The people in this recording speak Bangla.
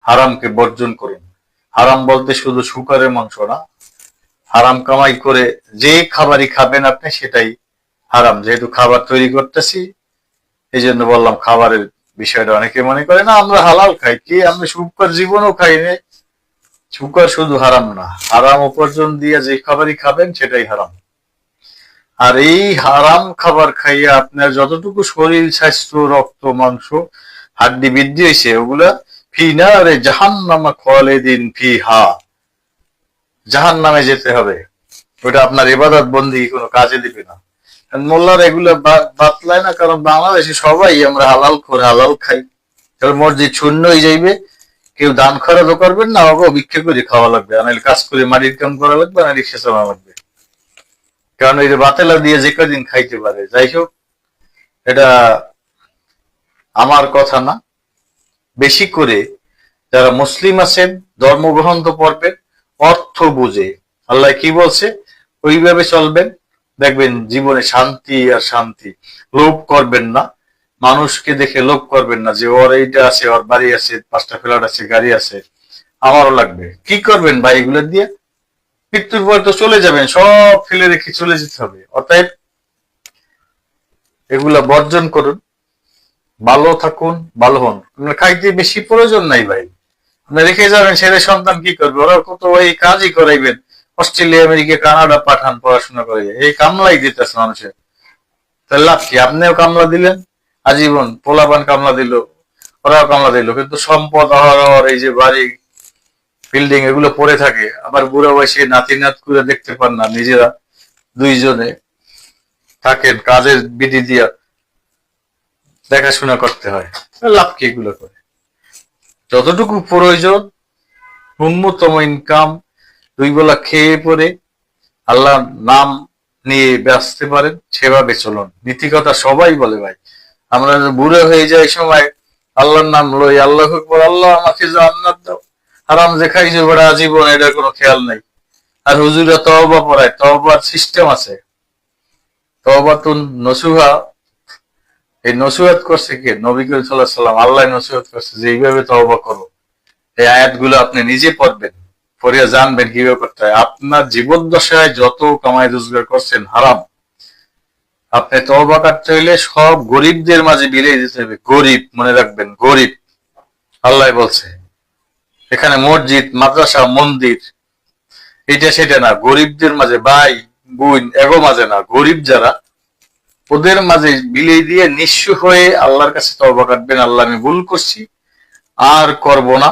হারামকে বর্জন করুন। হারাম বলতে শুধু শুকরের মাংস না, হারাম কামাই করে যে খাবারই খাবেন আপনি সেটাই হারাম। যেহেতু খাবার তৈরি করতেছি এই জন্য বললাম খাবারের বিষয়টা। অনেকে মনে করে না আমরা হালাল খাই, কি আমরা শুকর জীবনও খাই না। শুকর শুধু হারাম না, হারাম উপার্জন দিয়ে যে খাবারই খাবেন সেটাই হারাম। আর এই হারাম খাবার খাইয়া আপনার যতটুকু শরীর স্বাস্থ্য রক্ত মাংস হাড্ডি বৃদ্ধি হয়েছে ওগুলা ফি নারে জাহান্নামা খালিদিন ফিহা, জাহান্নামে যেতে হবে। ওটা আপনার ইবাদত বন্দেগী কোনো কাজে দিবে না। মোল্লারা এগুলো বাতলায় না, কারণ বাংলাদেশে সবাই আমরা হালাল করে হালাল খাই। মসজিদ শূন্য হয়ে যাইবে, কেউ দান খরচও করবেন না, আমাকে ভিক্ষা করে খাওয়া লাগবে, নাহলে কাজ করে মাটির কাম করা লাগবে, না রিক্সা চালানো লাগবে। কারণ এই যে বাতেলা দিয়ে যে কদিন খাইতে পারে। যাই হোক, এটা আমার কথা না। বেশি করে যারা মুসলিম আছেন ধর্মগ্রন্থ পড়বেন, অর্থ বুঝে আল্লাহ কি বলছে ওইভাবে চলবেন, দেখবেন জীবনে শান্তি আর শান্তি। লোভ করবেন না, মানুষকে দেখে লোভ করবেন না যে ওর এইটা আছে, ওর বাড়ি আছে, 5টা ফ্ল্যাট আছে, গাড়ি আছে, আমারও লাগবে। কি করবেন ভাই এগুলো দিয়ে? মৃত্যুর পর তো চলে যাবেন, সব ফেলে রেখে চলে যেতে হবে। অতএব এগুলা বর্জন করুন, ভালো থাকুন, ভালো হন। খাইতে বেশি প্রয়োজন নাই ভাই, আপনি রেখে যাবেন, ছেলে সন্তান কি করবে? ওরা কত ওই কাজই করাইবেন, অস্ট্রেলিয়া আমেরিকা কানাডা পাঠান পড়াশোনা করে, এই কামলাই দিতেছে মানুষের। তাহলে লাভ কি? আপনিও কামলা দিলেন আজীবন, পোলাপান কামলা দিল, ওরাও কামলা দিল, কিন্তু সম্পদ অহরহ এই যে বাড়ি বিল্ডিং এগুলো পড়ে থাকে। আবার বুড়া বয়সে নাতি নাত করে দেখতে পান না, নিজেরা দুইজনে থাকেন, কাজের বিধি দিয়া দেখাশোনা করতে হয়। লাভ কি এগুলো করে? যতটুকু প্রয়োজন, ন্যূনতম ইনকাম, 2 বেলা খেয়ে পরে আল্লাহর নাম নিয়ে বাঁচতে পারেন, সেভাবে চলুন। নীতি কথা সবাই বলে ভাই, আমরা বুড়ো হয়ে যাই সময় আল্লাহর নাম লই, আল্লাহ আকবার, আল্লাহ আমাকে জান্নাত দাও, হারাম যে খাইছে বড় আজীবন, এটার কোনো খেয়াল নাই। আর হুজুরা তওবা পড়ায়, তওবার সিস্টেম আছে, তওবাতুন নসুহা। এই নসিহত করছে কে? নবী করিম সাল্লাল্লাহু আলাইহি ওয়াসাল্লাম। আল্লাহ নসিহত করছে যে এইভাবে তওবা করো। এই আয়াতগুলো আপনি নিজে পড়বেন, পড়িয়া জানবেন কিভাবে করতে হয়। আপনার জীবদ্দশায় যত কামাই রোজগার করছেন হারাম, আপনি তওবা করতে হইলে সব গরিবদের মাঝে বিলিয়ে দিতে হবে। গরিব মনে রাখবেন, গরিব। আল্লাহ বলছে এখানে মসজিদ মাদ্রাসা মন্দির এটা সেটা না, গরিবদের মাঝে, ভাই বোন এগো মাঝে না, গরিব যারা ওদের মাঝে বিলিয়ে দিয়ে নিঃস্ব হয়ে আল্লাহর কাছে তওবা করবেন, আল্লাহ আমি ভুল করছি, আর করব না।